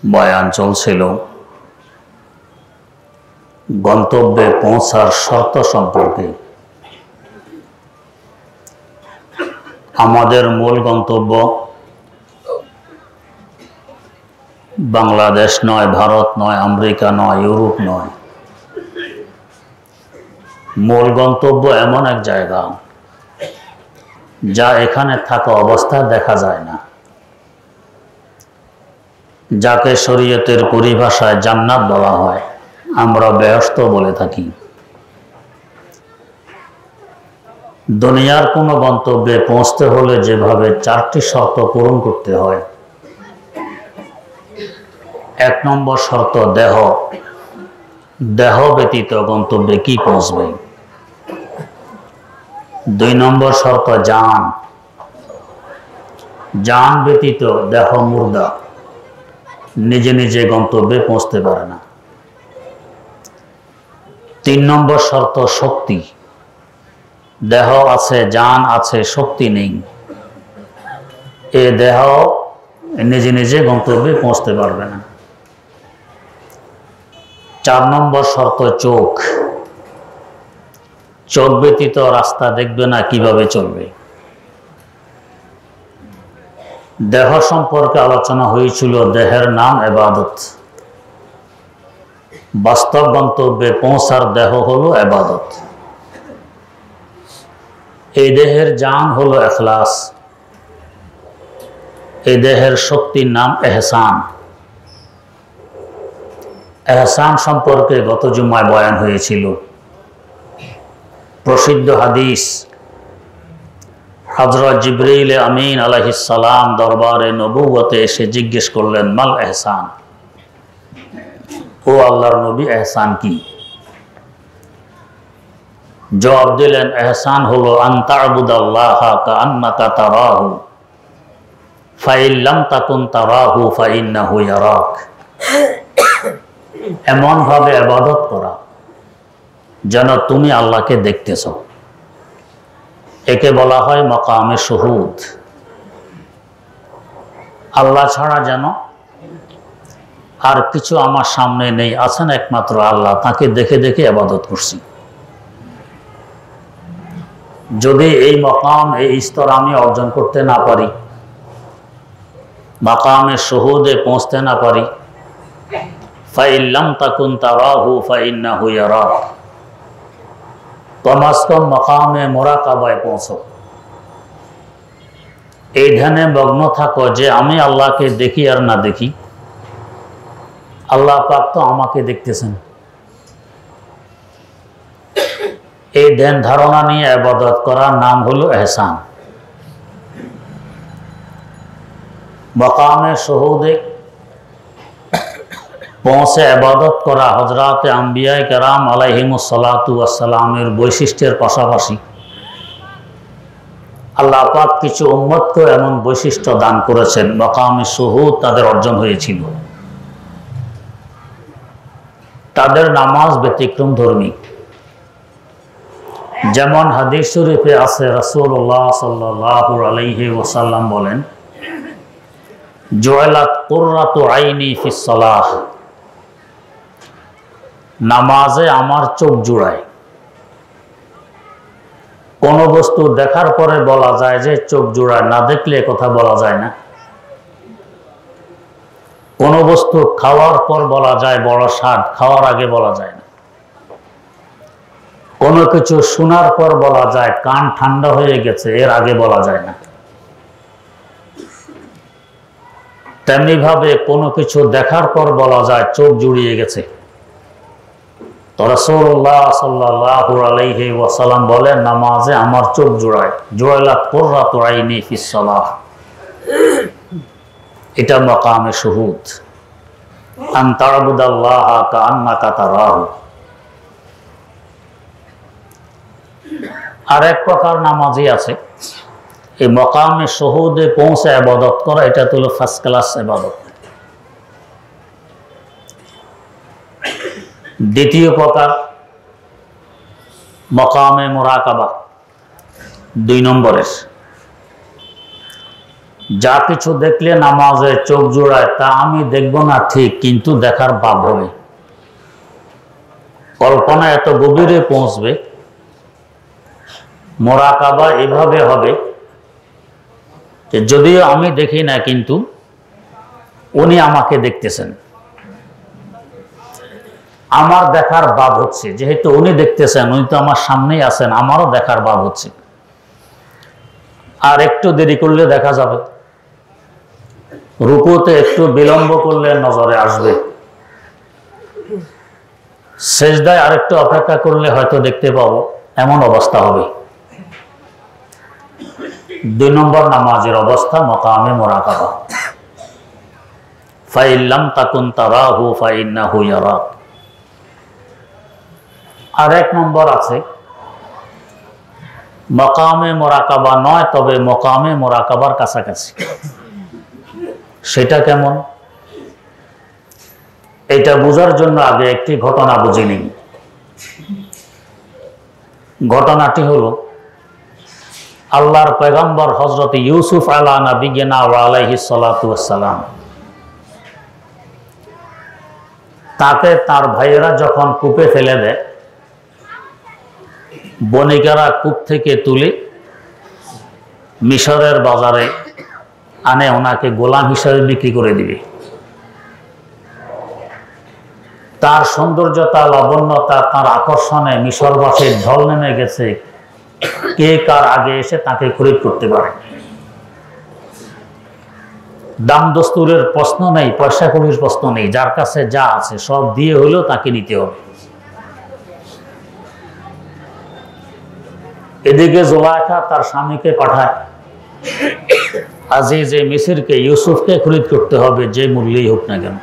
বয়ান চলছিল গন্তব্যে পৌঁছার শর্ত সম্পর্কে। আমাদের মূল গন্তব্য বাংলাদেশ নয়, ভারত নয়, আমেরিকা নয়, ইউরোপ নয়। মূল গন্তব্য এমন এক জায়গা যা এখানে থাকা অবস্থায় দেখা যায় না, যাকে শরীয়তের পরিভাষায় জান্নাত বলা হয়, আমরা বেহেশত বলে থাকি। দুনিয়ার কোনো গন্তব্যে পৌঁছতে হলে যেভাবে 4টি শর্ত পূরণ করতে হয়। 1 নম্বর শর্ত দেহ। দেহ ব্যতীত গন্তব্যে কি পৌঁছবে। 2 নম্বর শর্ত জান। জান ব্যতীত দেহ মুর্দা, নিজে নিজে গন্তব্যে পৌঁছতে পারে না। 3 নম্বর শর্ত শক্তি। দেহ আছে, জান আছে, শক্তি নেই, এ দেহ নিজে নিজে গন্তব্যে পৌঁছতে পারবে না। 4 নম্বর শর্ত চোখ। চোখ ব্যতীত রাস্তা দেখবে না, কিভাবে চলবে। দেহ সম্পর্কে আলোচনা হয়েছিল, দেহের নাম ইবাদত। বাস্তব গন্তব্যে পৌঁছার দেহ হলো ইবাদত। এই দেহের জান হলো ইখলাস। এই দেহের শক্তির নাম এহসান। এহসান সম্পর্কে গত জুমায় বয়ান হয়েছিল। প্রসিদ্ধ হাদিস, হযরত জিবরাইল আমিন আলাইহিস সালাম দরবারে নবুয়তে এসে জিজ্ঞেস করলেন, মাল এহসান, ও আল্লাহর নবী, এহসান কি? জবাব দিলেন, এহসান হলো আন তা'বুদাল্লাহা কাআন্নাকা তারাহু ফাইন লাম তাকুন তারাহু ফাইন্নাহু ইয়ারাক। এমন ভাবে ইবাদত করা যেন তুমি আল্লাহকে দেখতেছ। একে বলা হয় মাকামে শুহুদ। আল্লাহ ছাড়া যেন আর কিছু আমার সামনে নেই, আছেন একমাত্র আল্লাহ, তাকে দেখে দেখে ইবাদত করছি। যদি এই মাকাম, এই স্তর আমি অর্জন করতে না পারি, মাকামে শুহুদে পৌঁছতে না পারি, ফাইন লাম তাকুন তারাহু ফাইন্নাহু ইয়ারাক, কম আজ কম মাকামে মুরাকাবায় পৌঁছো। এই ধ্যানে মগ্ন থাকো যে আমি আল্লাহকে দেখি আর না দেখি, আল্লাহ পাক তো আমাকে দেখতেছেন। এই ধ্যান ধারণা নিয়ে ইবাদত করার নাম হলো এহসান। মাকামে শুহুদে পৌঁছে ইবাদত করা হযরত আম্বিয়া কেরাম আলাইহিমুস সালাতু ওয়াস সালামের বৈশিষ্ট্যের পাশাপাশি আল্লাহ পাক কিছু উম্মতকে এমন বৈশিষ্ট্য দান করেছেন, মাকামে শুহুদ তাদের অর্জন হয়েছিল। তাদের নামাজ ব্যতিক্রম ধর্মী। যেমন হাদিস শরীফে আছে, রাসূলুল্লাহ সাল্লাল্লাহু আলাইহি ওয়াসাল্লাম বলেন, জুইলাত কুররাতু আইনি ফিস সালাহ, নামাজে আমার চোখ জুড়ায়। কোন বস্তু দেখার পরে বলা যায় যে চোখ জুড়ায়, না দেখলে কথা বলা যায় না। কোন বস্তু খাওয়ার পর বলা যায় বড় স্বাদ, খাওয়ার আগে বলা যায় না। কোনো কিছু শোনার পর বলা যায় কান ঠান্ডা হয়ে গেছে, এর আগে বলা যায় না। তেমনি ভাবে কোনো কিছু দেখার পর বলা যায় চোখ জুড়িয়ে গেছে। তো রাসূলুল্লাহ সাল্লাল্লাহু আলাইহি ওয়াসাল্লাম বলেন, নামাজে আমার চোখ জুড়ায়। জুইলাত কুররাতু আইনি ফিস সালাহ, এটা মাকামে শুহুদ। আন তা'বুদাল্লাহা কাআন্নাকা তারাহু। আর এক প্রকার নামাজি আছে, এই মাকামে শুহুদে পৌঁছে ইবাদত করা, এটা হলো ফার্স্ট ক্লাস ইবাদত। দ্বিতীয় প্রকার মাকামে মুরাকাবা, 2 নম্বরের। যা কিছু দেখলে নামাজে চোখ জোড়ায় তা আমি দেখব না ঠিক, কিন্তু দেখার ভাব হবে। কল্পনা এত গভীরে পৌঁছবে, মোরাকাবা এভাবে হবে যে যদিও আমি দেখি না, কিন্তু উনি আমাকে দেখতেছেন, আমার দেখার ভাব হচ্ছে। যেহেতু উনি দেখতেছেন, উনি তো আমার সামনেই আছেন, আমারও দেখার ভাব হচ্ছে। আর একটু দেরি করলে দেখা যাবে, রুকুতে একটু বিলম্ব করলে নজরে আসবে, সেজদায় আরেকটু অপেক্ষা করলে হয়তো দেখতে পাবো, এমন অবস্থা হবে। 2 নম্বর নামাজের অবস্থা মাকামে মুরাকাবা। ফাইল্লাম তাকুন তারাহু ফাইন্নাহু ইয়ারাক। আর 1 নম্বর আছে, মাকামে মুরাকাবা নয়, তবে মাকামে মুরাকাবার কাছাকাছি। সেটা কেমন? এটা বোঝার জন্য আগে একটি ঘটনা বুঝে নিই। ঘটনাটি হলো, আল্লাহর পয়গম্বর হযরত ইউসুফ আলা নবিয়িনা ওয়া আলাইহিস সালাতু ওয়াস সালাম, তাকে তার ভাইয়েরা যখন কূপে ফেলে দেয়, বণিকেরা কূপ থেকে তুলে মিশরের বাজারে আনে, ওনাকে গোলাম হিসাবে বিক্রি করে দিবে। তার সৌন্দর্যতা, লাবণ্যতা, তার আকর্ষণে মিশরবাসীর ঢল নেমে গেছে। কে কার আগে এসে তাকে খরিদ করতে পারে। দাম দস্তুরের প্রশ্ন নেই, পয়সা কড়ির প্রশ্ন নেই, যার কাছে যা আছে সব দিয়ে হলেও তাকে নিতে হবে। এদিকে জুলাইখা তার স্বামীকে পাঠায়, আজিজে মিসরকে, ইউসুফকে খরিদ করতে হবে, যে মূল্যেই হোক না কেন।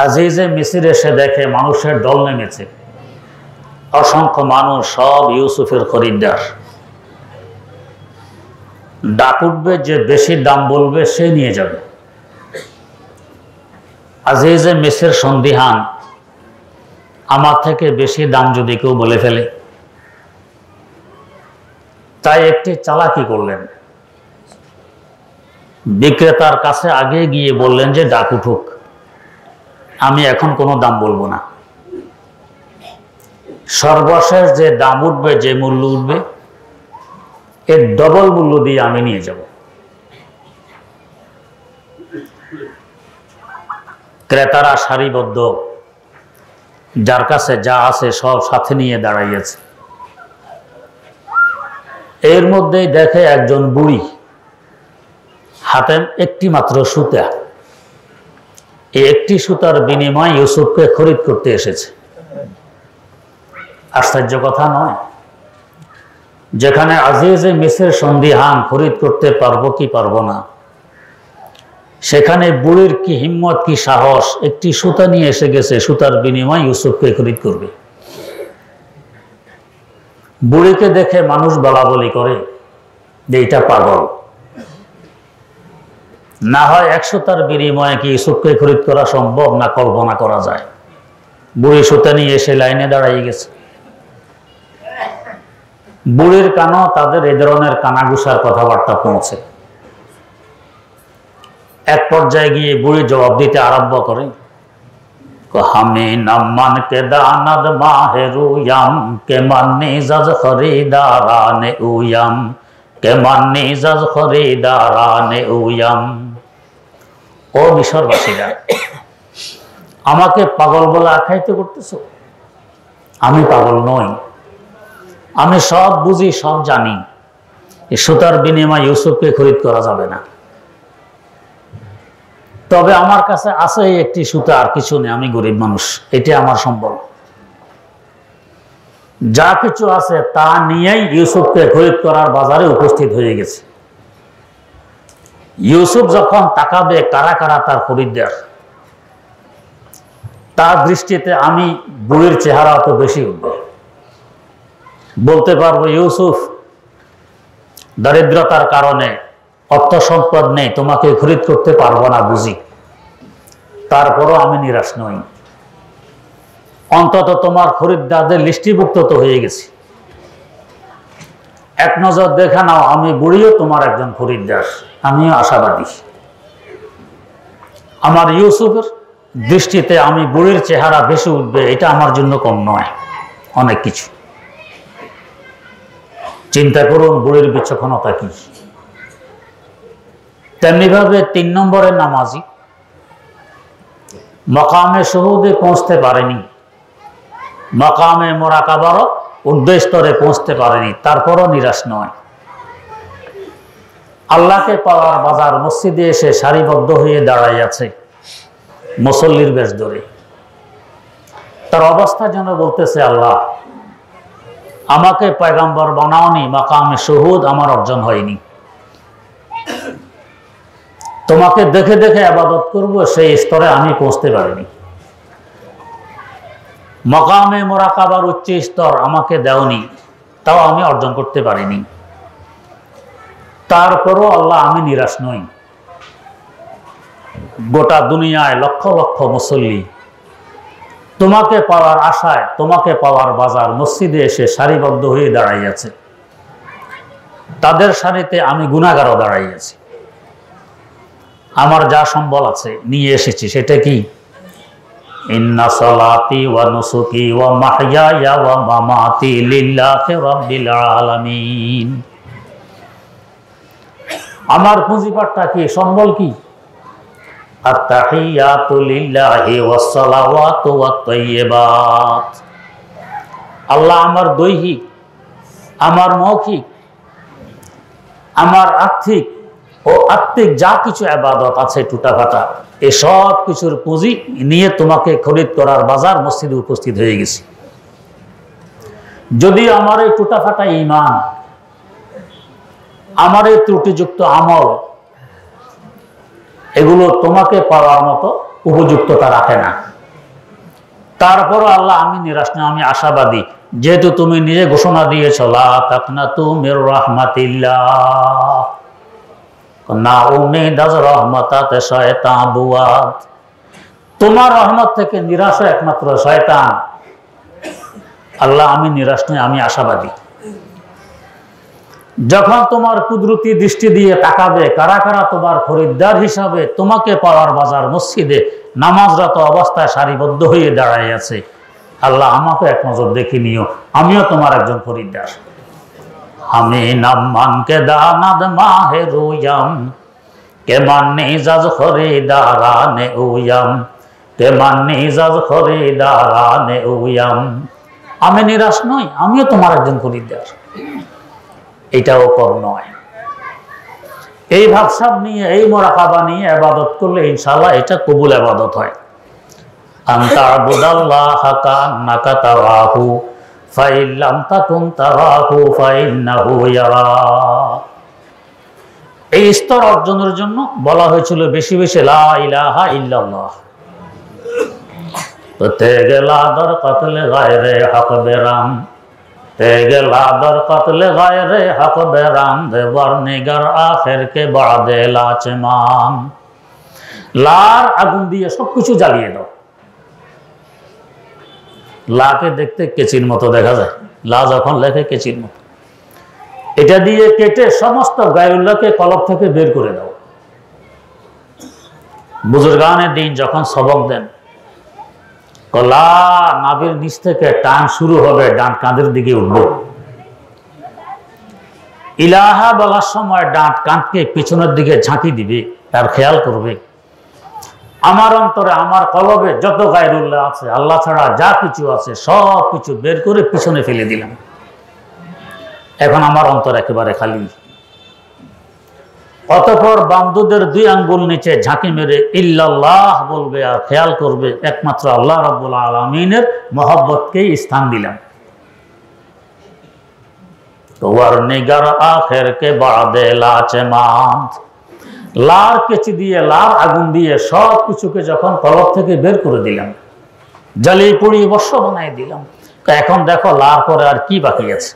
আজিজে মিসর এসে দেখে মানুষের দল নেমেছে, অসংখ্য মানুষ, সব ইউসুফের খরিদ্দার। ডাক উঠবে, যে বেশি দাম বলবে সে নিয়ে যাবে। আজিজে মিসর সন্দিহান, আমার থেকে বেশি দাম যদি কেউ বলে ফেলে। তাই একটি চালাকি করলেন, বিক্রেতার কাছে আগে গিয়ে বললেন যে ডাক উঠুক, আমি এখন কোনো দাম বলবো না, সর্বশেষ যে দাম উঠবে, যে মূল্য উঠবে, এর ডবল মূল্য দিয়ে আমি নিয়ে যাব। ক্রেতারা সারিবদ্ধ, যার কাছে যা আছে সব সাথে নিয়ে দাঁড়াইয়াছে। এর মধ্যেই দেখে একজন বুড়ি হাতে একটি মাত্র সুতা, এই একটি সুতার বিনিময়ে ইউসুফকে খরিদ করতে এসেছে। আশ্চর্য কথা নয়? যেখানে আজিজে মিসর সন্দিহান, খরিদ করতে পারবো কি পারবো না, সেখানে বুড়ির কি হিম্মত, কি সাহস, একটি সুতা নিয়ে এসে গেছে, সুতার বিনিময়ে ইউসুফকে খরিদ করবে। বুড়িকে দেখে মানুষ বলাবলি করে যে এটা পাগল, না হয় 1 সুতার বিনিময়ে কি ইউসুফকে খরিদ করা সম্ভব, না কল্পনা করা যায়। বুড়ি সুতা নিয়ে এসে লাইনে দাঁড়িয়ে গেছে। বুড়ির কানও তাদের এ ধরনের কানাঘুষার কথাবার্তা পৌঁছে। এক পর্যায়ে গিয়ে বুড়ি জবাব দিতে আরম্ভ করে, হামি নাম্মান কে দানাদ মাহেরুয়াম কে মান্নি জাজ খরিদারানে উয়াম কে মান্নি জাজ খরিদারানে উয়াম। ও মিশরবাসীরা, আমাকে পাগল বলে আখ্যায়িত করতেছো? আমি পাগল নই, আমি সব বুঝি, সব জানি। এই সুতার বিনিময়ে ইউসুফকে খরিদ করা যাবে না। তবে আমার কাছে আছে একটি সুতা, আর কিছু নেই, আমি গরিব মানুষ, এটা আমার সম্বল। যা কিছু আছে তা নিয়েই ইউসুফকে খরিদ করার বাজারে উপস্থিত হয়ে গেছে। ইউসুফ যখন তাকাবে কারা কারা তার খরিদ্দার, তার দৃষ্টিতে আমি বুড়ির চেহারা অত বেশি উঠবে। বলতে পারবো, ইউসুফ, দারিদ্রতার কারণে অর্থ সম্পদ নেই, তোমাকে খরিদ করতে পারবো না বুঝি, তারপরও আমি নিরাশ নই। অন্তত তোমার খরিদ্দারদের লিস্টিভুক্ত তো হয়ে গেছি। এক নজর দেখে নাও, আমি বুড়িও তোমার একজন খরিদ্দার, আমিও আশাবাদী। আমার ইউসুফের দৃষ্টিতে আমি বুড়ির চেহারা বেশি উঠবে, এটা আমার জন্য কম নয়, অনেক কিছু। চিন্তা করুন বুড়ির বিচক্ষণতা কি। তেমনিভাবে 3 নম্বরের নামাজি মাকামে শুহুদে পৌঁছতে পারেনি, মাকামে মুরাকাবারও উদ্দেশ্য স্তরে পৌঁছতে পারেনি, তারপরও নিরাশ নয়। আল্লাহকে পাওয়ার বাজার মসজিদে এসে সারিবদ্ধ হয়ে দাঁড়াই আছে মুসল্লির বেশ ধরে। তার অবস্থা যেন বলতেছে, আল্লাহ আমাকে পয়গম্বর বানাওনি, মাকামে শুহুদ আমার অর্জন হয়নি, তোমাকে দেখে দেখে ইবাদত করব সেই স্তরে আমি পৌঁছতে পারিনি। মাকামে মুরাকাবার উচ্চ স্তর আমাকে দেওনি, তাও আমি অর্জন করতে পারিনি। তারপরও আল্লাহ আমি নিরাশ নই। গোটা দুনিয়ায় লক্ষ লক্ষ মুসল্লি তোমাকে পাওয়ার আশায়, তোমাকে পাওয়ার বাজার মসজিদে এসে সারিবদ্ধ হয়ে দাঁড়াই আছে, তাদের সারিতে আমি গুনাহগারও দাঁড়াই আছি। আমার যা সম্বল আছে নিয়ে এসেছি, সেটা কি? ইন্না সালাতি ওয়া নুসুকি ওয়া মাহইয়ায়া ওয়া মামাতি লিল্লাহি রাব্বিল আলামিন। আমার পুঁজিপাটটা কি, সম্বল কি? আত-তাহিয়াতু লিল্লাহি ওয়াস সালাওয়াতু ওয়াত তাইয়্যিবাত। আল্লাহ আমার দৈহিক, আমার মৌখিক, আমার আর্থিক ও আত্মিক যা কিছু ইবাদত আছে টুটাফাটা, এই সব কিছুর পুঁজি নিয়ে তোমাকে খরিদ করার বাজার মসজিদে উপস্থিত হয়ে গেছি। যদি আমার এই টুটাফাটা ঈমান, আমার এই ত্রুটিযুক্ত আমল, এগুলো তোমাকে পাওয়ার মতো উপযুক্ততা রাখে না, তারপরও আল্লাহ আমি নিরাশ না, আমি আশাবাদী। যেহেতু তুমি নিজে ঘোষণা দিয়েছ, লা তাকনাতু মির রাহমাতিল্লাহ, না উম্মীদ আজ রহমতাতে শয়তান বুয়াদ। তোমার রহমত থেকে নিরাশ একমাত্র শয়তান। আল্লাহ আমি নিরাশ নই, আমি আশাবাদী। যখন তোমার কুদরতি দৃষ্টি দিয়ে তাকাবে, কারা কারা তোমার খরিদ্দার হিসাবে তোমাকে পাওয়ার বাজার মসজিদে নামাজরত অবস্থায় সারিবদ্ধ হয়ে দাঁড়াই আছে, আল্লাহ আমাকে এক নজর দেখে নিও, আমিও তোমার একজন খরিদ্দার। আমি নাম্মান কে দানাদ মাহে রুয়াম, কে মান্নি জাজ খরিদারানে উয়াম, কে মান্নি জাজ খরিদারানে উয়াম। আমি নিরাশ নই, আমিও তোমার একজন খরিদ্দার। এটাও কর নয়। এই ভাবসাব নিয়ে, এই মুরাকাবা নিয়ে ইবাদত করলে ইনশাআল্লাহ এটা কবুল ইবাদত হয়। আনতা আবুদাল্লাহ কান্নাকা তারাহু ফাইন লাম তাকুন তারাহু ফাইন্নাহু ইয়ারা। এই স্তর অর্জনের জন্য বলা হয়েছিল বেশি বেশি লা ইলাহা ইল্লাল্লাহ। তো তেগেলা দর কতলে গায়রে হক বেরাম, তেগেলা দর কতলে গায়রে হক বেরাম, দেবর নিগার আখের কে বাদে লাচমান। লার আগুন দিয়ে সবকিছু জ্বালিয়ে দাও। লাকে দেখতে কেচির মতো দেখা যায়, লা যখন লেখে কেচির মতো, এটা দিয়ে কেটে সমস্ত গায়ুল্লাহকে কলব থেকে বের করে দাও। বুজুর্গানের দিন যখন সবক দেন, কলা নাভির নিচ থেকে টান শুরু হবে, ডান কাঁধের দিকে উঠবে। ইলাহা বলার সময় ডান কাঁধকে পিছনের দিকে ঝাঁকি দিবে, তার খেয়াল করবে। আমার অন্তরে, আমার কলবে যত গায়রুল্লাহ আছে, আল্লাহ ছাড়া যা কিছু আছে, সব কিছু বের করে পিছনে ফেলে দিলাম। এখন আমার অন্তর একেবারে খালি। অতঃপর বান্দুদের 2 আঙ্গুল নিচে ঝাঁকি মেরে ইল্লাল্লাহ বলবে আর খেয়াল করবে একমাত্র আল্লাহ রাব্বুল আলামিনের মহব্বতকেই স্থান দিলাম। তোয়ার নিগার আখের কে বাদে লাচমান। লার কেচি দিয়ে, লার আগুন দিয়ে সব কিছুকে যখন কলব থেকে বের করে দিলাম, জ্বালিয়ে পুড়িয়ে বর্ষ বানাই দিলাম, এখন দেখো লার পরে আর কি বাকি আছে।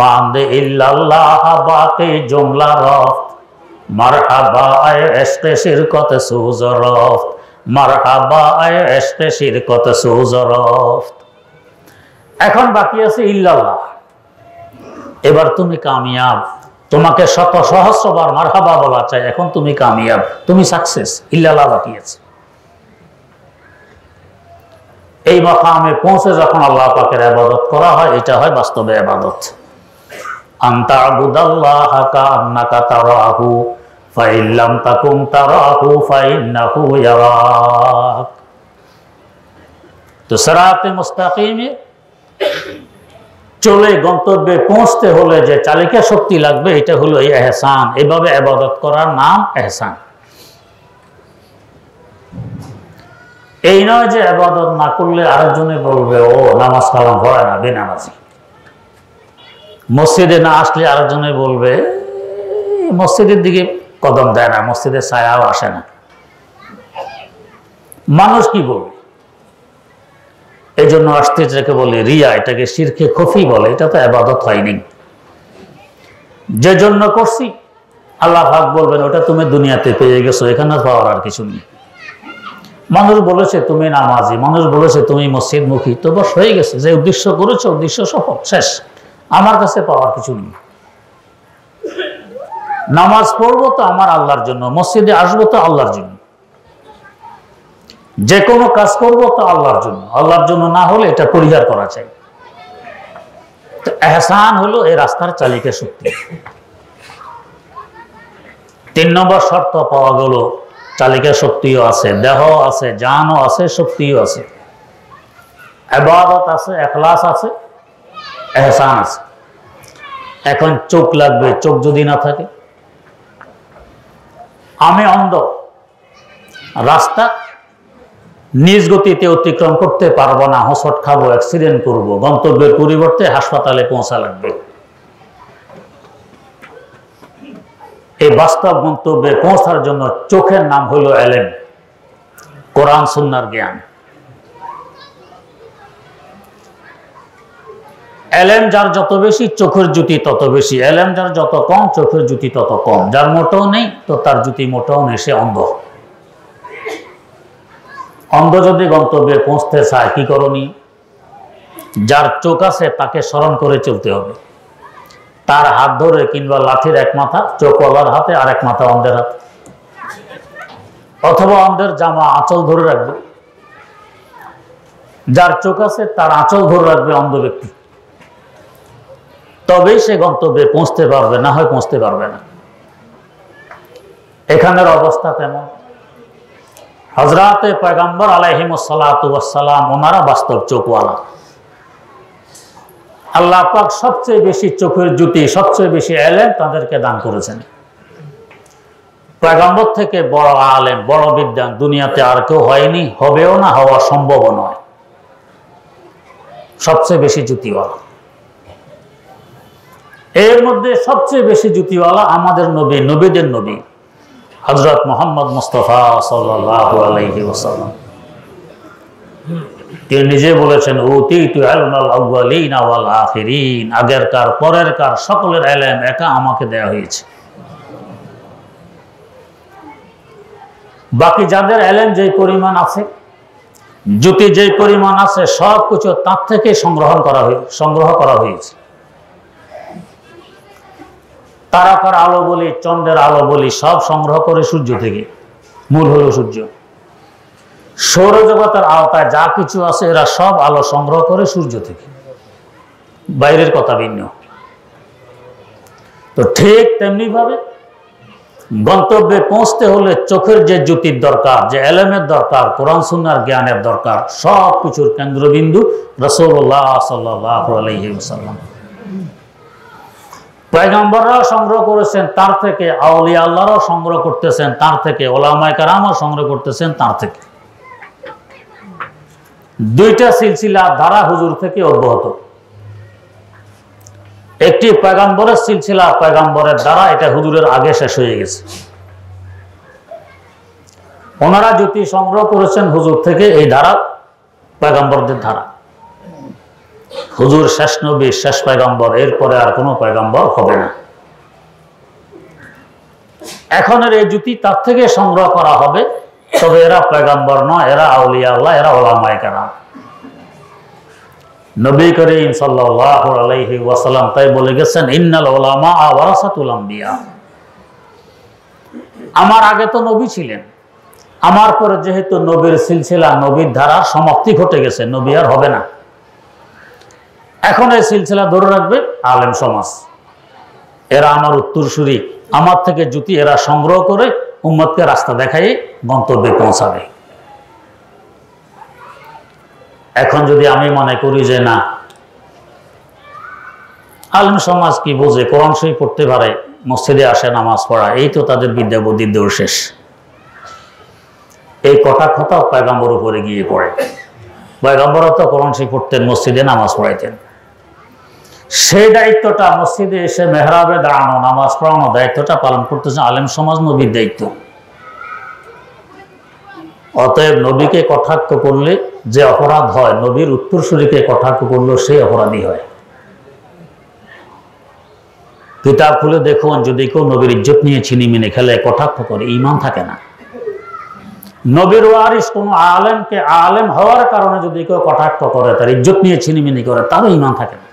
মান্দে ইল্লাল্লাহ বাকি জুমলা রফত, মারহাবা আয় এশকে শিরকত সুজরফত, মারহাবা আয় এশকে শিরকত সুজরফত। এখন বাকি আছে ইল্লাল্লাহ। এবার তুমি কামিয়াব, তোমাকে শত সহস্রবার মারহাবা বলা চাই, এখন তুমি কামিয়াব, তুমি সাকসেস, ইল্লাল্লাহ বাকি আছে। এই মাকামে পৌঁছে যখন আল্লাহ পাকের ইবাদত করা হয়, এটা হয় বাস্তবে ইবাদত। আনতা আবুদাল্লাহা কাআন্নাকা তারাহু ফাইন লাম তাকুন তারাহু ফাইন্নাহু ইয়ারাক। তো সিরাতে মুস্তাকিমে চলে গন্তব্যে পৌঁছতে হলে যে চালিকা শক্তি লাগবে, এটা হলো এই ইহসান। এভাবে ইবাদত করার নাম ইহসান। এই নয় যে ইবাদত না করলে আরেকজনে বলবে ও নামাজ কালাম হয় না, বেনামাজি। মসজিদে না আসলে আরেকজনে বলবে মসজিদের দিকে কদম দেয় না, মসজিদের ছায়াও আসে না। মানুষ কি বলবে? এই জন্য আসতে যেটাকে বলে রিয়া, এটাকে শিরকে খফি বলে। এটা তো ইবাদত হয়নি। যে জন্য করছি আল্লাহ পাক বলবেন ওটা তুমি দুনিয়াতে পেয়ে গেছো, এখানে পাওয়ার আর কিছু নেই। মানুষ বলেছে তুমি নামাজি, মানুষ বলেছে তুমি মসজিদমুখী, তো বস হয়ে গেছে। যে উদ্দেশ্য করেছো উদ্দেশ্য সফল, শেষ। আমার কাছে পাওয়ার কিছু নেই। নামাজ পড়বো তো আমার আল্লাহর জন্য, মসজিদে আসবো তো আল্লাহর জন্য, যে কোনো কাজ করবো তো আল্লাহর জন্য। আল্লাহর জন্য না হলে এটা পরিহার করা চাই। তো ইহসান হলো এই রাস্তার চালিকা শক্তি। 3 নম্বর শর্ত পাওয়া গেল, চালিকা শক্তিও আছে, দেহ আছে, জানও আছে, শক্তিও আছে, ইবাদত আছে, ইখলাস আছে, ইহসান আছে। এখন চোখ লাগবে, চোখ যদি না থাকে, আমি অন্ধ, রাস্তা নিজ গতিতে অতিক্রম করতে পারবো না, হোঁচট খাবো, অ্যাক্সিডেন্ট করবো, গন্তব্যের পরিবর্তে হাসপাতালে পৌঁছা লাগবে। এই বাস্তব গন্তব্যে পৌঁছার জন্য চোখের নাম হলো এলেম, কোরআন সুন্নাহর জ্ঞান। এলেম যার যত বেশি, চোখের জ্যোতি তত বেশি। এলেম যার যত কম, চোখের জ্যোতি তত কম। যার মোটেও নেই, তো তার জ্যোতি মোটেও নেই, সে অন্ধ। অন্ধ যদি গন্তব্যে পৌঁছতে চায় কি করণীয়? যার চোখ আছে তাকে স্মরণ করে চলতে হবে। তার হাত ধরে, কিংবা লাঠির এক মাথা চোখওয়ালার হাতে, আর এক মাথা অন্ধের হাতে, অথবা অন্ধের জামা আঁচল ধরে রাখবে। যার চোখ আছে তার আঁচল ধরে রাখবে অন্ধ ব্যক্তি, তবেই সে গন্তব্যে পৌঁছতে পারবে, না হয় পৌঁছতে পারবে না। এখানের অবস্থা তেমন। হযরতে পয়গম্বর আলাইহিমুস সালাতু ওয়াস সালাম ওনারা বাস্তব চোখওয়ালা। আল্লাহ পাক সবচেয়ে বেশি চোখের জ্যোতি, সবচেয়ে বেশি এলেম তাদেরকে দান করেছেন। পয়গম্বর থেকে বড় আলেম, বড় বিদ্বান দুনিয়াতে আর কেউ হয়নি, হবেও না, হওয়া সম্ভব নয়। সবচেয়ে বেশি জ্যোতিওয়ালা। এর মধ্যে সবচেয়ে বেশি জ্যোতিওয়ালা আমাদের নবী, নবীদের নবী হযরত মুহাম্মদ মুস্তাফা সাল্লাল্লাহু আলাইহি ওয়াসাল্লাম। তিনি নিজে বলেছেন, উতীতু ইলমাল আউয়ালিনা ওয়াল আখিরিন, আগেরকার পরেরকার সকলের ইলম একা আমাকে দেয়া হয়েছে। বাকি যাদের ইলম যেই পরিমাণ আছে, জ্যোতি যেই পরিমাণ আছে, সব কিছু তার থেকে সংগ্রহ করা হয়েছে। তারাকার আলো বলি, চন্দ্রের আলো বলি, সব সংগ্রহ করে সূর্য থেকে। মূল হলো সূর্য। সৌরজগতের আওতায় যা কিছু আছে এরা সব আলো সংগ্রহ করে সূর্য থেকে, বাইরের কথা ভিন্ন। তো ঠিক তেমনি ভাবে গন্তব্যে পৌঁছতে হলে চোখের যে জ্যোতির দরকার, যে এলেমের দরকার, কোরআন সুন্নাহর জ্ঞানের দরকার, সব কিছুর কেন্দ্রবিন্দু রাসূলুল্লাহ সাল্লাল্লাহু আলাইহি ওয়াসাল্লাম। পয়গম্বররাও সংগ্রহ করেছেন তার থেকে, আউলিয়া আল্লাহরাও সংগ্রহ করতেছেন তার থেকে, ওলামায়ে কেরামও সংগ্রহ করতেছেন তার থেকে। দুইটা সিলসিলা ধারা হুজুর থেকে অব্যাহত। একটি পয়গম্বরের সিলসিলা, পয়গম্বরের দ্বারা, এটা হুজুরের আগে শেষ হয়ে গেছে। ওনারা জ্যোতি সংগ্রহ করেছেন হুজুর থেকে, এই ধারা পয়গম্বরদের ধারা। হুজুর শেষ নবী, শেষ পয়গম্বর, এরপরে আর কোনো পয়গম্বর হবে না। এখনের এই জ্যোতি তার থেকে সংগ্রহ করা হবে, তবে এরা পয়গম্বর নয়, এরা আউলিয়া আল্লাহ, এরা ওলামায়ে কেরাম। নবী করিম সাল্লাল্লাহু আলাইহি ওয়াসাল্লাম তাই বলে গেছেন, ইন্নাল উলামা ওয়ারাসাতুল আম্বিয়া। আমার আগে তো নবী ছিলেন, আমার পরে যেহেতু নবীর সিলসিলা, নবীর ধারা সমাপ্তি ঘটে গেছে, নবী আর হবে না। এখন এই সিলসিলা ধরে রাখবে আলেম সমাজ। এরা আমার উত্তরসূরি, আমার থেকে জুতি এরা সংগ্রহ করে উম্মতকে রাস্তা দেখাই গন্তব্যে পৌঁছাবে। এখন যদি আমি মনে করি যে না, আলেম সমাজ কি বোঝে, কোরআন শরীফ পড়তে পারে, মসজিদে আসে নামাজ পড়া, এই তো তাদের বিদ্যা বুদ্ধির দৌড় শেষ, এই কটাক্ষতা পয়গম্বর উপরে গিয়ে পড়ে। পয়গম্বরও তো কোরআন শরীফ পড়তেন, মসজিদে নামাজ পড়াইতেন। সেই দায়িত্বটা মসজিদে এসে মেহরাবে দাঁড়ানো, নামাজ পড়ানো দায়িত্বটা পালন করতেছেন আলেম সমাজ, নবীর দায়িত্ব। অতএব নবীকে কটাক্ষ করলে যে অপরাধ হয়, নবীর উত্তরসূরিকে কটাক্ষ করলে সেই অপরাধী হয়। কিতাব খুলে দেখুন, যদি কেউ নবীর ইজ্জত নিয়ে ছিনিমিনি খেলে, কটাক্ষ করে, ঈমান থাকে না। নবীর ওয়ারিস কোনো আলেমকে আলেম হওয়ার কারণে যদি কেউ কটাক্ষ করে, তার ইজ্জত নিয়ে ছিনিমিনি করে, তারও ঈমান থাকে না।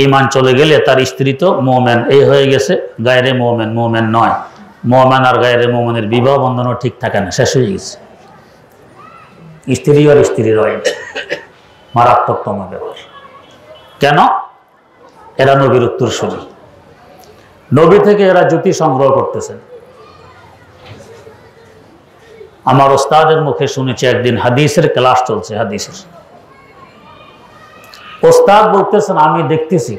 ঈমান চলে গেলে তার স্ত্রী তো মুমিন এই হয়ে গেছে, গায়রে মুমিন মুমিন নয়। মুমিন আর গায়রে মুমিনের বিবাহ বন্ধনও ঠিক থাকে না, শেষ হয়ে গেছে। স্ত্রী আর স্ত্রী রয়, মারাত্মকতম ব্যাপার। কেন? এরা নবীর উত্তরসূরি, নবী থেকে এরা জ্যোতি সংগ্রহ করতেছেন। আমার ওস্তাদের মুখে শুনেছি, একদিন হাদিসের ক্লাস চলছে, হাদিসের ওস্তাদ বলতেছেন, আমি দেখতেছি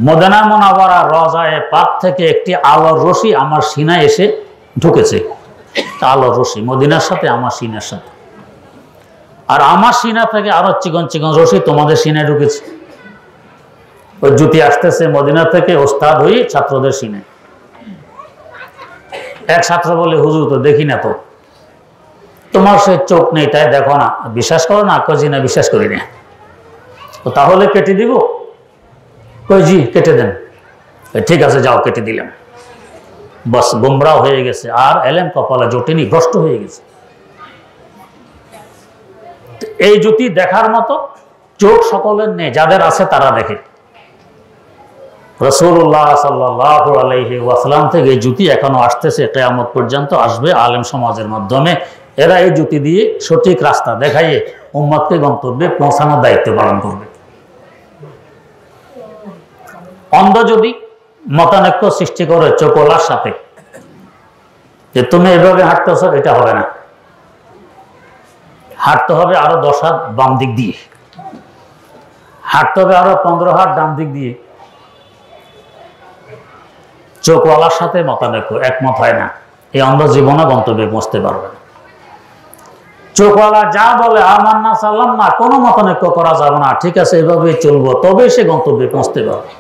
মদিনা মুনাওয়ারা রওজায়ে পাক থেকে একটি আলোর রশি আমার সিনায় এসে ঢুকেছে। আলোর রশি মদিনার সাথে আমার সিনার সাথে, আর আমার সিনা থেকে আরো চিকন চিকন রশি তোমাদের সিনায় ঢুকেছে। ওই জ্যোতি আসতেছে মদিনা থেকে ওস্তাদ হয়ে ছাত্রদের সিনায়। এক ছাত্র বলে, হুজুর তো দেখি না, তো তোমার সে চোখ নেই তাই দেখো না, বিশ্বাস করো না? কজি না, বিশ্বাস করি না। তাহলে কেটে দিব? কই জি কেটে দেন। ঠিক আছে যাও, কেটে দিলাম। বাস গোমরাহ হয়ে গেছে, আর এলেম কপালে জোটেনি, ভ্রষ্ট হয়ে গেছে। এই জ্যোতি দেখার মতো চোখ সকলের নেই, যাদের আছে তারা দেখে। রাসূলুল্লাহ সাল্লাল্লাহু আলাইহি ওয়াসাল্লাম থেকে এই জ্যোতি এখনো আসতেছে, কিয়ামত পর্যন্ত আসবে আলেম সমাজের মাধ্যমে। এরা এই জ্যোতি দিয়ে সঠিক রাস্তা দেখাইয়ে উম্মতকে গন্তব্যে পৌঁছানোর দায়িত্ব পালন করবে। অন্ধ যদি মতানৈক্য সৃষ্টি করে চোখওয়ালার সাথে, যে তুমি এভাবে হাঁটতেছ, এটা হবে না, হাঁটতে হবে আরো 10 হাত বাম দিক দিয়ে, হাঁটতে হবে আরো 15 হাত ডান দিক দিয়ে। চোখওয়ালার সাথে মতানৈক্য, একমত হয় না, এই অন্ধ জীবনে গন্তব্যে পৌঁছতে পারবে না। চোখওয়ালা যা বলে আমার না চালাম না, কোনো মতানৈক্য করা যাবে না, ঠিক আছে এভাবে চলবো, তবে সে গন্তব্যে পৌঁছতে পারবে।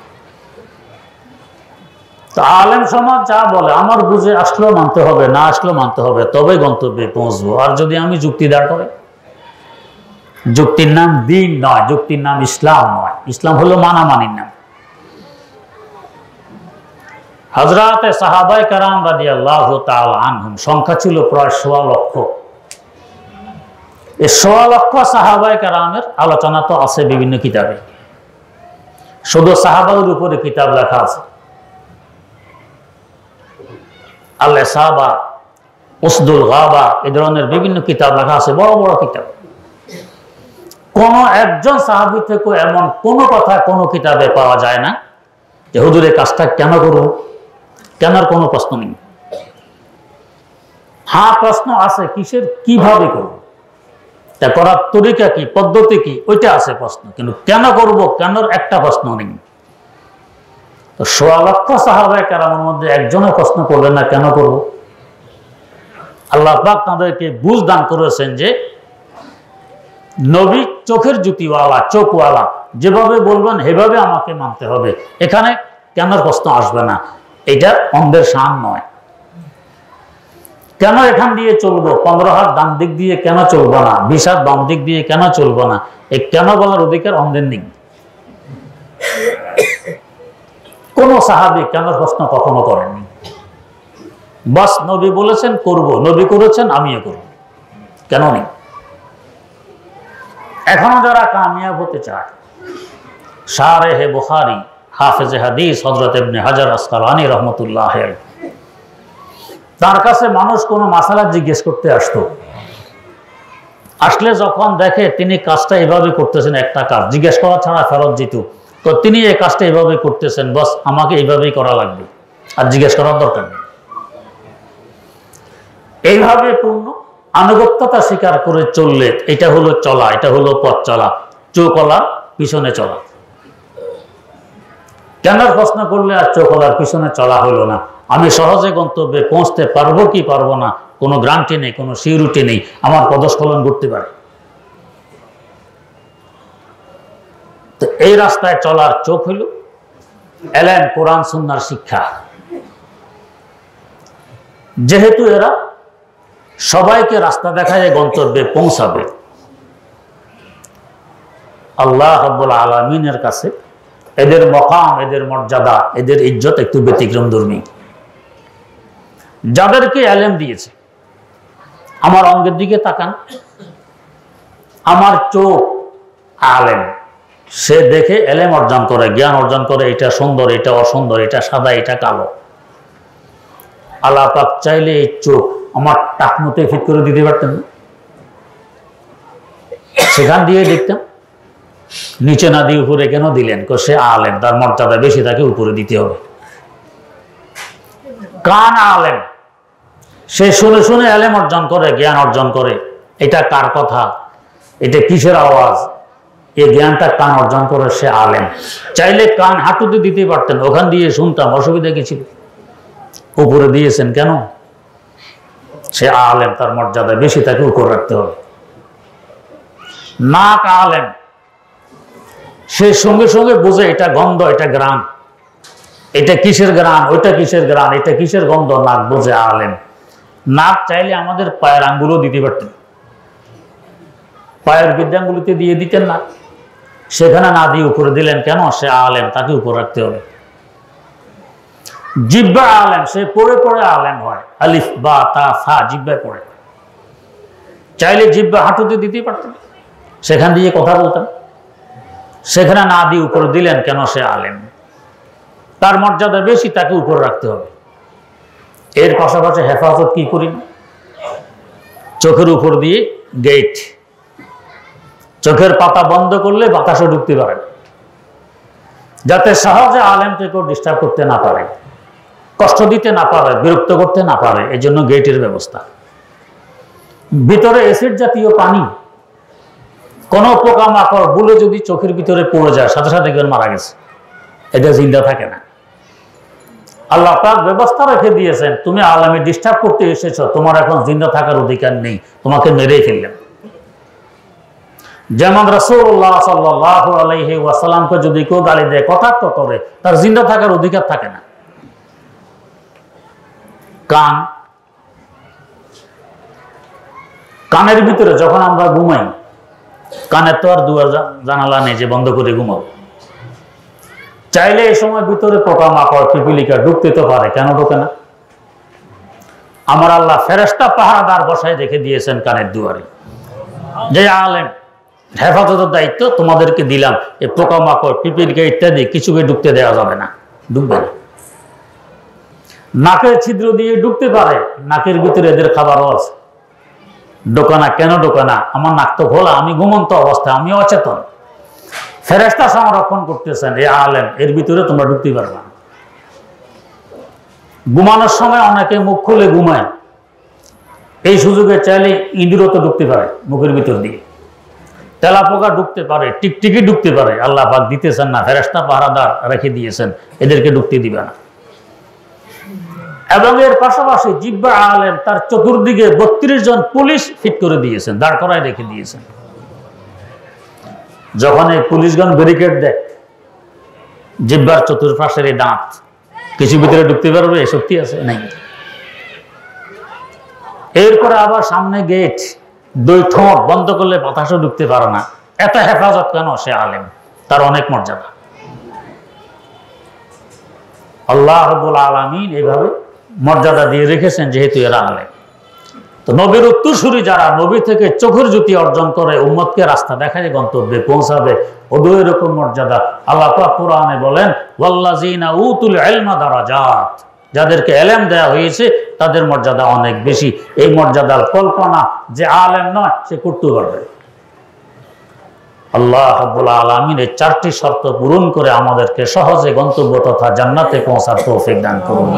তো আলেম সমাজ যা বলে আমার বুঝে আসলেও মানতে হবে, না আসলেও মানতে হবে, তবে গন্তব্যে পৌঁছবো। আর যদি আমি যুক্তি দাঁড় করে, যুক্তির নাম দ্বীন নয়, যুক্তির নাম ইসলাম নয়, ইসলাম হলো মানামানির নাম। হযরতে সাহাবায়ে কেরাম রাদিয়াল্লাহু তাআলা আনহুম সংখ্যা ছিল প্রায় ১৬ লক্ষ। এই ১৬ লক্ষ সাহাবায়ে কেরামের আলোচনা তো আছে বিভিন্ন কিতাবে, শুধু সাহাবাদের উপরে কিতাব লেখা আছে। আল ইসাবা, উসদুল গাবা, এই ধরনের বিভিন্ন কিতাব লেখা আছে, বড় বড় কিতাব। কোন একজন সাহাবী থেকে এমন কোনো কথা কোনো কিতাবে পাওয়া যায় না যে হুজুর এই কাজটা কেন করব, কেনার কোনো প্রশ্ন নেই। হ্যাঁ প্রশ্ন আছে, কিসের, কিভাবে করব, তা করার তরিকা কি, পদ্ধতি কি, ওইটা আছে প্রশ্ন, কিন্তু কেন করব, কেনর একটা প্রশ্ন নেই। তো ১৬ লক্ষ সাহাবায়ে কেরামের মধ্যে একজনের প্রশ্ন করলেন না কেন করব। আল্লাহ পাক তাদেরকে বুঝ দান করেছেন যে নবী চোখের জ্যোতিওয়ালা, চোখওয়ালা, যেভাবে বলবেন সেভাবে আমাকে মানতে হবে, এখানে কেনর প্রশ্ন আসবে না। এটা অন্ধের শান নয়। কেন এখান দিয়ে চলবো, 15 হাত ডান দিক দিয়ে কেন চলবো না, 20 হাত বাম দিক দিয়ে কেন চলবো না, এই কেন বলার অধিকার অন্ধের নেই। কোন সাহাবী কেন প্রশ্ন কখনো করেননি। বাস নবী বলেছেন করব, নবী করেছেন আমিও করব, কেন নেই। এখনো যারা কামিয়াব হতে চায়, শারেহে বুখারী হাফেজে হাদিস হযরত ইবনে হাজার আসকালানী রাহমাতুল্লাহ আলাইহি, তার কাছে মানুষ কোনো মাসালা জিজ্ঞেস করতে আসতো। আসলে যখন দেখে তিনি কাজটা এভাবে করতেছেন, একটা কাজ জিজ্ঞেস করা ছাড়া ফেরত যেত, তো তিনি এই কাজটা এভাবে করতেছেন, বস আমাকে এইভাবেই করা লাগবে, আর জিজ্ঞেস করার দরকার নেই। এইভাবে পূর্ণ আনুগত্যতা স্বীকার করে চললে এটা হলো চলা, এটা হলো পথ চলা, চৌকলার পিছনে চলা। কেন প্রশ্ন করলে আর চৌকলার পিছনে চলা হলো না? আমি সহজে গন্তব্যে পৌঁছতে পারবো কি পারবো না কোনো গ্যারান্টি নেই, কোনো সিউরিটি নেই, আমার পদস্খলন ঘটতে পারে। তো এই রাস্তায় চলার চোখ হইল এলেন কোরআন সুন্নাহর শিক্ষা। যেহেতু এরা সবাইকে রাস্তা দেখায় গন্তব্যে পৌঁছাবে, আল্লাহ রাব্বুল আলামিনের কাছে এদের মকাম, এদের মর্যাদা, এদের ইজ্জত একটু ব্যতিক্রমধর্মী। যাদেরকে এলেম দিয়েছে, আমার অঙ্গের দিকে তাকান, আমার চোখ আলেম, সে দেখে এলেম অর্জন করে, জ্ঞান অর্জন করে, এটা সুন্দর, এটা অসুন্দর, এটা সাদা, এটা কালো। আল্লাহ পাক চাইলে এই চোখ আমার টাকনুতে ফিট করে দিতে পারতেন না? সেখান দিয়ে দেখতাম, নিচে না দিয়ে উপরে কেন দিলেন? সে আলেম, তার মর্যাদা বেশি, তাকে উপরে দিতে হবে। কান আলেম, সে শুনে শুনে এলেম অর্জন করে, জ্ঞান অর্জন করে, এটা কার কথা, এটা কিসের আওয়াজ, এই জ্ঞানটা কান অর্জন করে, সে আলেম। চাইলে কান হাঁটুতে দিতে পারতেন, ওখান দিয়ে শুনতাম, অসুবিধা কি ছিল? উপরে দিয়েছেন কেন? সে আলেম, তার মর্যাদা বেশি, তাকে উপরে রাখতে হবে। নাক আলেম, সে সঙ্গে সঙ্গে বুঝে এটা গন্ধ, এটা গ্রাম, এটা কিসের গ্রাম, ওইটা কিসের গ্রাম, এটা কিসের গন্ধ, নাক বুঝে আলেম। নাক চাইলে আমাদের পায়ের আঙ্গুলও দিতে পারতেন, পায়ের বৃদ্ধাঙ্গুলিতে দিয়ে দিতেন না, সেখানে না দিয়ে উপরে দিলেন কেন? সে আলেম, তাকে উপরে রাখতে হবে। জিহ্বা আলেম, সে পড়ে পড়ে আলেম হয়, আলিফ বা তা ফা জিহ্বায় পড়ে, চাইলে জিহ্বা হাঁটুতে দিতে পারতেন, সেখান দিয়ে কথা বলতেন, সেখানে না দিয়ে উপরে দিলেন কেন? সে আলেম, তার মর্যাদা বেশি, তাকে উপরে রাখতে হবে। এর পাশাপাশি হেফাজত কি করি না? চোখের উপর দিয়ে গেট, চোখের পাতা বন্ধ করলে বাতাসও ঢুকতে পারে, যাতে সহজে আলেমকে কেউ ডিস্টার্ব করতে না পারে, কষ্ট দিতে না পারে, বিরক্ত করতে না পারে, এই জন্য গেটের ব্যবস্থা। ভিতরে অ্যাসিড জাতীয় পানি, কোন পোকামাকড় বুলে যদি চোখের ভিতরে পড়ে যায়, সাথে সাথে কেউ মারা গেছে, এটা জিন্দা থাকে না। আল্লাহ পাক ব্যবস্থা রেখে দিয়েছেন, তুমি আলেমে ডিস্টার্ব করতে এসেছো, তোমার এখন জিন্দা থাকার অধিকার নেই, তোমাকে মেরে ফেললেন। যেমন রাসূলুল্লাহ সাল্লাল্লাহু আলাইহি ওয়াসাল্লামকে যদি কেউ গালি দেয়, কটাক্ষ করে, তার জিন্দা থাকার অধিকার থাকে না। কান, কানের ভিতরে যখন আমরা ঘুমাই, কানের তো আর দুয়ার জানালা নেই যে বন্ধ করে ঘুমাবো, চাইলে এই সময় ভিতরে পোকামাকড়, পিপিলিকা ঢুকতে তো পারে, কেন ঢোকে না? আমার আল্লাহ ফেরেশতা পাহারাদার বসায় রেখে দিয়েছেন কানের দুয়ারে, যে আলেম হেফাজতের দায়িত্ব তোমাদেরকে দিলাম, এই পোকামাকড়, পিপিলিকা ইত্যাদি কিছুকে ঢুকতে দেওয়া যাবে না, ঢুকবে না। নাকের ছিদ্র দিয়ে ঢুকতে পারে, নাকের ভিতরে এদের খাবারও আছে, ঢোকে না, কেন ঢোকে না? আমার নাক তো খোলা, আমি ঘুমন্ত অবস্থায়, আমি অচেতন, ফেরেশতা সংরক্ষণ করতেছেন, এই আলেম, এর ভিতরে তোমরা ঢুকতে পারবে না। ঘুমানোর সময় অনেকে মুখ খুলে ঘুমায়, এই সুযোগে চাইলে ইঁদুরও তো ঢুকতে পারে মুখের ভিতর দিয়ে, তেলাপোকা ঢুকতে পারে, টিকটিকি ঢুকতে পারে, আল্লাহ পাক দিতেছেন না, ফেরেশতা পাহারাদার রেখে দিয়েছেন, এদেরকে ঢুকতে দিবে না। এবং এর পাশাপাশি জিহ্বা আলেম, তার চতুর্দিকে 32 জন পুলিশ ফিট করে দিয়েছেন, দাঁড় করায় রেখে দিয়েছেন। যখন এই পুলিশগণ ব্যারিকেড দেয়, জিহ্বার চতুর্পাশের এই দাঁত, কিছু ভিতরে ঢুকতে পারবে এই শক্তি আছে নাই। এরপরে আবার সামনে গেট, 2 ঠোঁট বন্ধ করলে বাতাসও ঢুকতে পারে না। এত হেফাজত কেন? সে আলেম, তার অনেক মর্যাদা। আল্লাহ রাব্বুল আলামিন এইভাবে মর্যাদা দিয়ে রেখেছেন, যেহেতু এরা আলেম। তো নবীর উত্তরসূরি যারা নবী থেকে চোখের জ্যোতি অর্জন করে উম্মতকে রাস্তা দেখায় গন্তব্যে পৌঁছাবে, ওদের এরকম মর্যাদা। আল্লাহ পাক কোরআনে বলেন ওয়াল্লাযিনা উতুল ইলমা দারাজাত, যাদেরকে এলেম দেয়া হয়েছে তাদের মর্যাদা অনেক বেশি। এই মর্যাদার কল্পনা যে আলেম নয় সে করতে পারবে। আল্লাহ রাব্বুল আলামিন এই 4টি শর্ত পূরণ করে আমাদেরকে সহজে গন্তব্য তথা জান্নাতে পৌঁছার তৌফিক দান করুন।